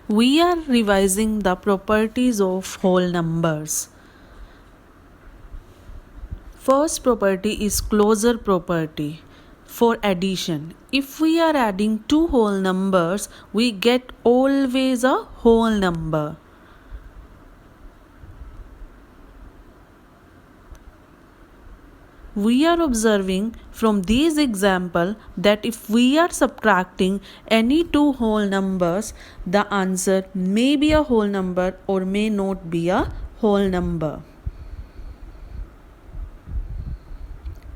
We are revising the properties of whole numbers. First property is closure property for addition. If we are adding two whole numbers, we get always a whole number. We are observing from these examples that if we are subtracting any two whole numbers, the answer may be a whole number or may not be a whole number.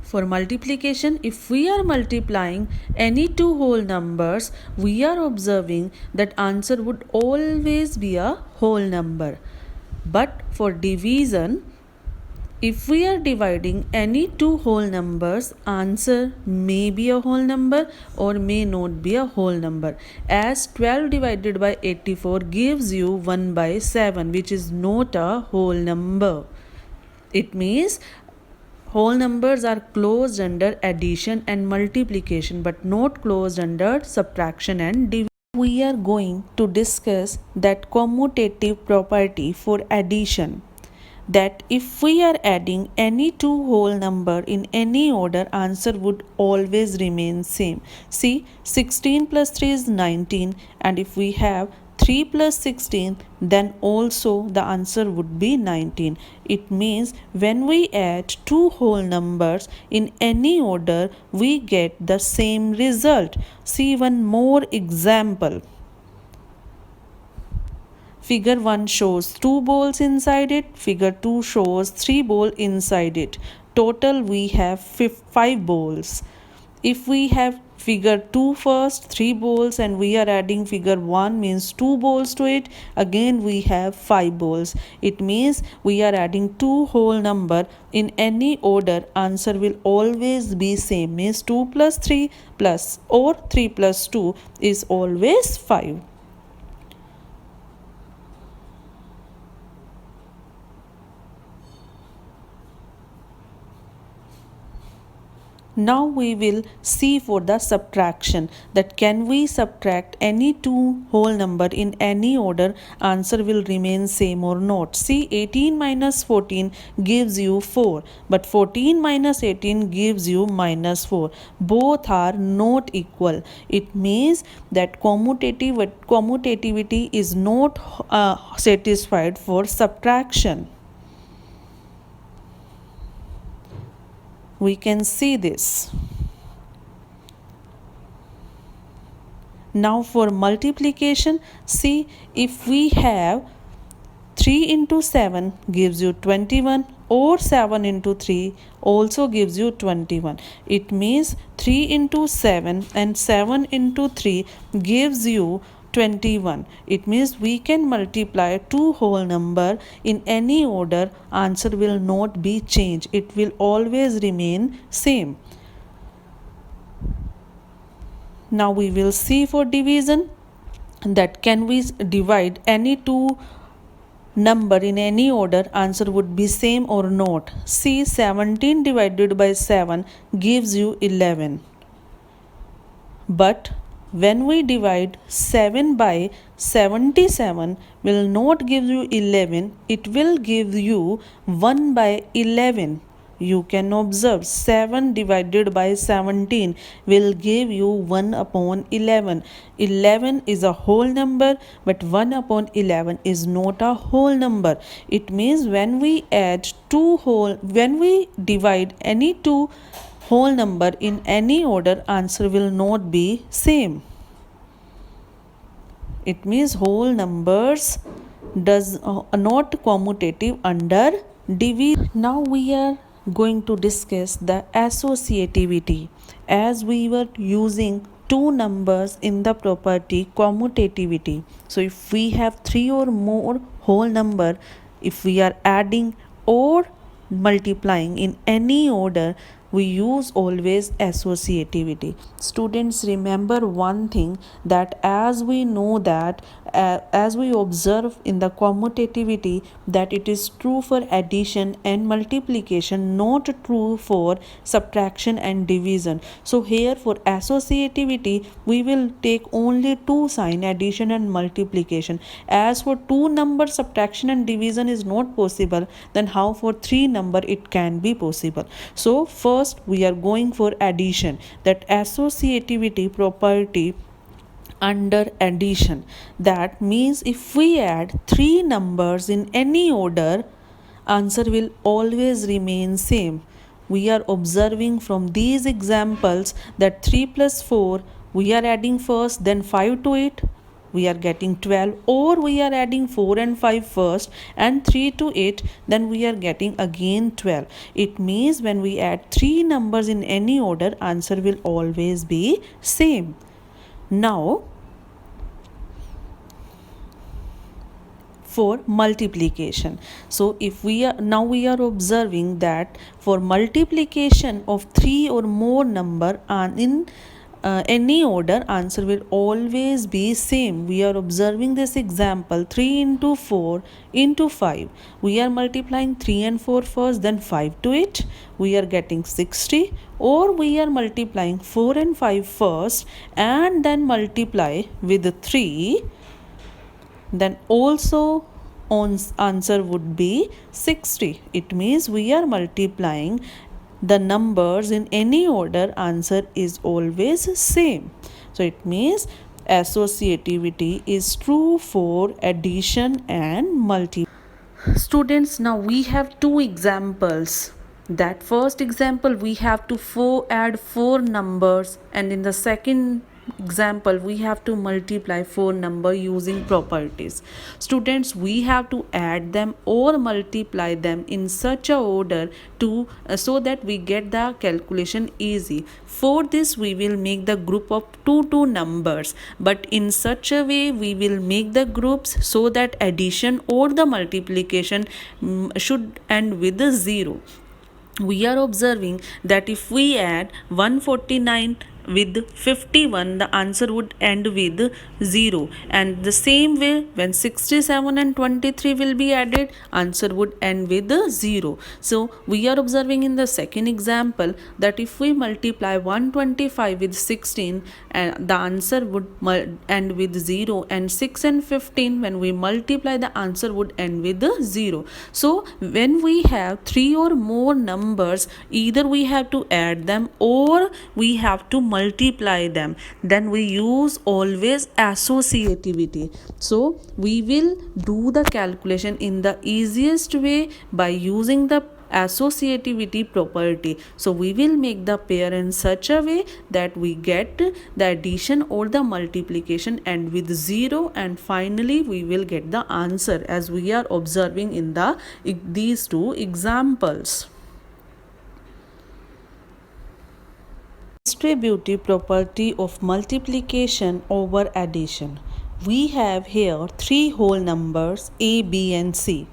For multiplication, if we are multiplying any two whole numbers, we are observing that answer would always be a whole number. But for division, if we are dividing any two whole numbers, answer may be a whole number or may not be a whole number. As 12 divided by 84 gives you 1 by 7, which is not a whole number. It means whole numbers are closed under addition and multiplication but not closed under subtraction and division. We are going to discuss that commutative property for addition, that if we are adding any two whole number in any order, answer would always remain same. See, 16 plus 3 is 19, and if we have 3 plus 16, then also the answer would be 19. It means when we add two whole numbers in any order, we get the same result. See one more example. Figure 1 shows 2 balls inside it. Figure 2 shows 3 balls inside it. Total we have 5 balls. If we have figure 2 first, 3 balls, and we are adding figure 1 means 2 balls to it, again we have 5 balls. It means we are adding two whole number in any order, answer will always be same, means 2 plus 3 plus or 3 plus 2 is always 5. Now we will see for the subtraction, that can we subtract any two whole number in any order, answer will remain same or not. See, 18 minus 14 gives you 4, but 14 minus 18 gives you minus 4. Both are not equal. It means that commutativity is not satisfied for subtraction. We can see this. Now for multiplication, see, if we have 3 into 7 gives you 21 or 7 into 3 also gives you 21. It means 3 into 7 and 7 into 3 gives you 21. It means we can multiply two whole number in any order, answer will not be changed. It will always remain same. Now we will see for division, that can we divide any two number in any order, answer would be same or not. See, 17 divided by 7 gives you 11. But when we divide 7 by 77 will not give you 11, it will give you 1 by 11. You can observe 7 divided by 17 will give you 1 upon 11. 11 is a whole number, but 1 upon 11 is not a whole number. It means when we divide any two whole number in any order, answer will not be same. It means whole numbers does not commutative under division. Now we are going to discuss the associativity, as we were using two numbers in the property commutativity. So if we have three or more whole number, if we are adding or multiplying in any order, we use always associativity. Students, remember one thing, that as we know that as we observe in the commutativity, that it is true for addition and multiplication, not true for subtraction and division. So here for associativity we will take only two sign, addition and multiplication. As for two numbers subtraction and division is not possible, then how for three number it can be possible? So first we are going for addition, that associativity property under addition. That means if we add three numbers in any order, answer will always remain same. We are observing from these examples that 3 plus 4, we are adding first, then 5 to it, we are getting 12, or we are adding 4 and 5 first and 3 to it, then we are getting again 12. It means when we add three numbers in any order, answer will always be same. Now for multiplication, so if we are observing that for multiplication of three or more number in any order, answer will always be same. We are observing this example, 3 into 4 into 5. We are multiplying 3 and 4 first, then 5 to it, we are getting 60. Or we are multiplying 4 and 5 first and then multiply with 3, then also answer would be 60. It means we are multiplying the numbers in any order, answer is always same. So it means associativity is true for addition and multiplication. Students, now we have two examples. That first example we have to add four numbers, and in the second example we have to multiply four number using properties. Students, we have to add them or multiply them in such a order to so that we get the calculation easy. For this we will make the group of two numbers, but in such a way we will make the groups so that addition or the multiplication should end with a 0. We are observing that if we add 149 with 51, the answer would end with 0, and the same way when 67 and 23 will be added, answer would end with 0. So we are observing in the second example that if we multiply 125 with 16, the answer would end with 0, and 6 and 15 when we multiply, the answer would end with 0. So when we have three or more numbers, either we have to add them or we have to multiply them, then we use always associativity. So we will do the calculation in the easiest way by using the associativity property. So we will make the pair in such a way that we get the addition or the multiplication end with 0, and finally we will get the answer as we are observing in these two examples. Distributive property of multiplication over addition. We have here three whole numbers a, b and c.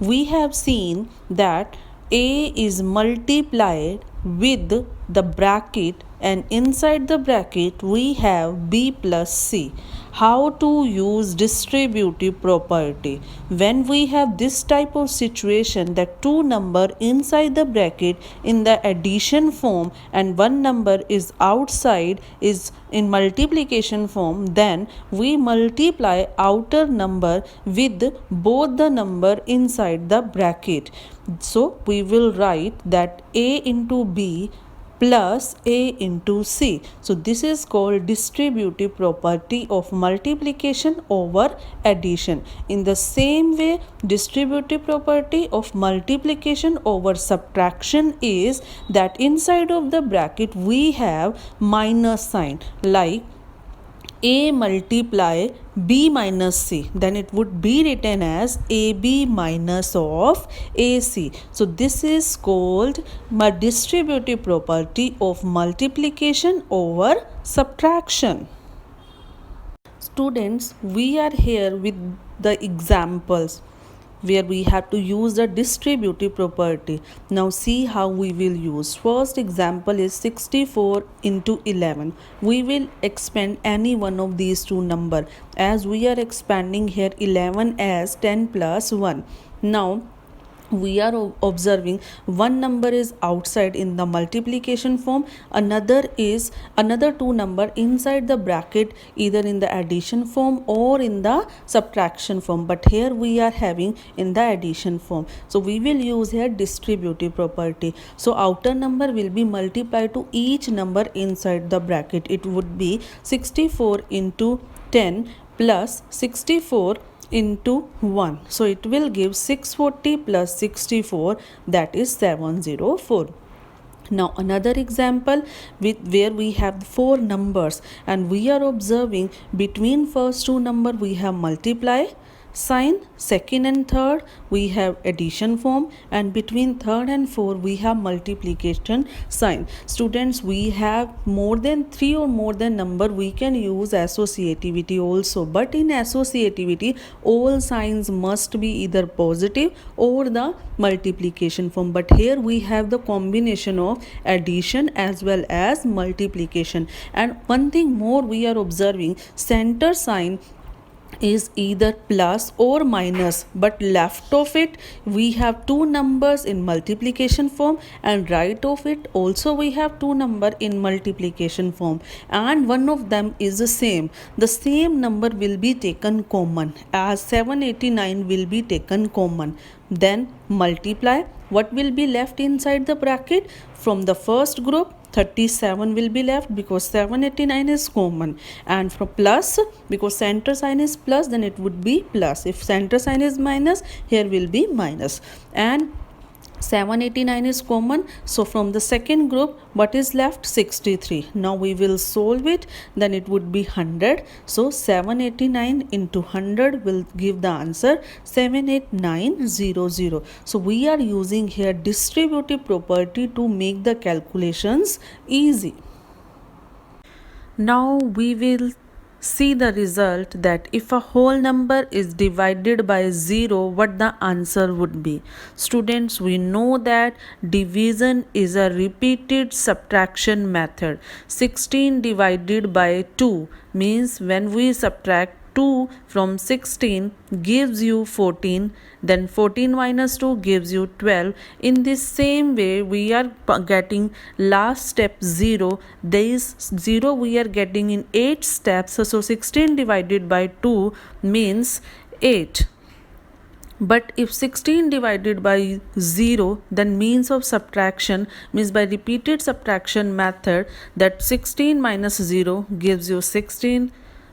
We have seen that a is multiplied with the bracket, and inside the bracket we have b plus c. How to use distributive property? When we have this type of situation that two number inside the bracket in the addition form and one number is outside is in multiplication form, then we multiply outer number with both the number inside the bracket. So we will write that a into b plus a into c. So this is called distributive property of multiplication over addition. In the same way, distributive property of multiplication over subtraction is that inside of the bracket we have minus sign, like a multiply b minus c, then it would be written as ab minus of ac. So this is called distributive property of multiplication over subtraction. Students, we are here with the examples. where we have to use the distributive property. Now see how we will use. First example is 64 into 11. We will expand any one of these two number, as we are expanding here 11 as 10 plus 1. Now we are observing one number is outside in the multiplication form, another two number inside the bracket, either in the addition form or in the subtraction form, but here we are having in the addition form. So we will use here distributive property. So outer number will be multiplied to each number inside the bracket. It would be 64 into 10 plus 64 into 1. So it will give 640 plus 64, that is 704. Now another example where we have four numbers and we are observing between first two number we have multiply sign, second and third we have addition form, and between third and four we have multiplication sign. Students, we have more than three or more than number, we can use associativity also, but in associativity all signs must be either positive or the multiplication form, but here we have the combination of addition as well as multiplication. And one thing more we are observing, center sign is either plus or minus, but left of it we have two numbers in multiplication form, and right of it also we have two number in multiplication form, and one of them is the same number will be taken common, as 789 will be taken common. Then multiply, what will be left inside the bracket from the first group, 37 will be left because 789 is common, and for plus, because center sign is plus, then it would be plus. If center sign is minus, here will be minus. And 789 is common, so from the second group what is left, 63. Now we will solve it, then it would be 100. So 789 into 100 will give the answer 78900. So we are using here distributive property to make the calculations easy. Now we will see the result, that if a whole number is divided by 0, what the answer would be. Students, we know that division is a repeated subtraction method. 16 divided by 2 means when we subtract 2 from 16 gives you 14, then 14 minus 2 gives you 12. In this same way we are getting last step 0. This 0 we are getting in 8 steps, so 16 divided by 2 means 8. But if 16 divided by 0, then means of subtraction means by repeated subtraction method, that 16 minus 0 gives you 16.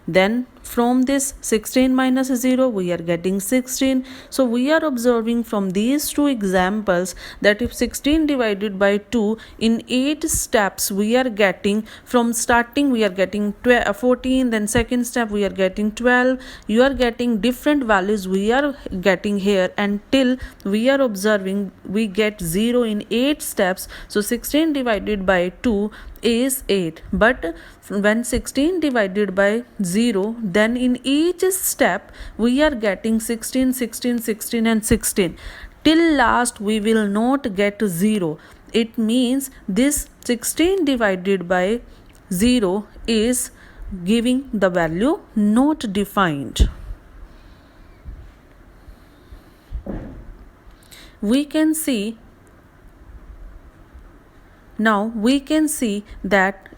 Then from this 16 minus 0 we are getting 16. So we are observing from these two examples that if 16 divided by 2 in 8 steps we are getting, from starting we are getting 14, then second step we are getting 12. You are getting different values we are getting here until we are observing we get 0 in 8 steps. So 16 divided by 2 is 8, but when 16 divided by 0, then in each step we are getting 16, 16, 16 and 16. Till last we will not get 0. It means this 16 divided by 0 is giving the value not defined. We can see that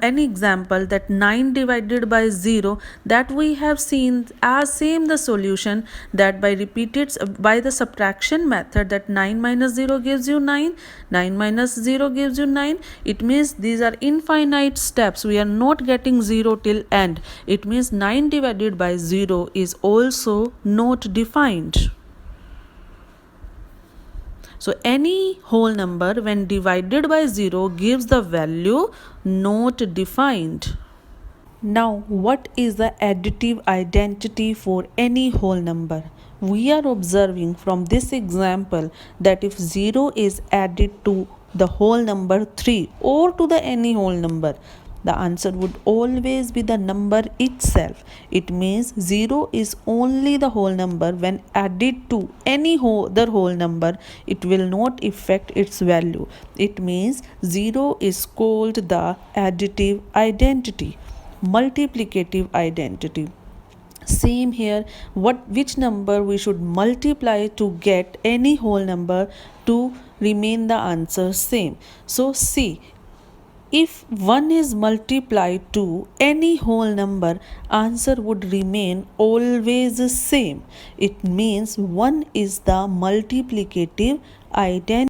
any example that 9 divided by 0, that we have seen as same the solution, that by the subtraction method, that 9 minus 0 gives you 9, 9 minus 0 gives you 9. It means these are infinite steps, we are not getting 0 till end. It means 9 divided by 0 is also not defined. So any whole number when divided by 0 gives the value not defined. Now what is the additive identity for any whole number? We are observing from this example that if 0 is added to the whole number 3 or to the any whole number, the answer would always be the number itself. It means 0 is only the whole number. When added to any other whole number, it will not affect its value. It means 0 is called the additive identity, multiplicative identity. Same here, which number we should multiply to get any whole number to remain the answer same. So see, if 1 is multiplied to any whole number, answer would remain always the same. It means 1 is the multiplicative identity.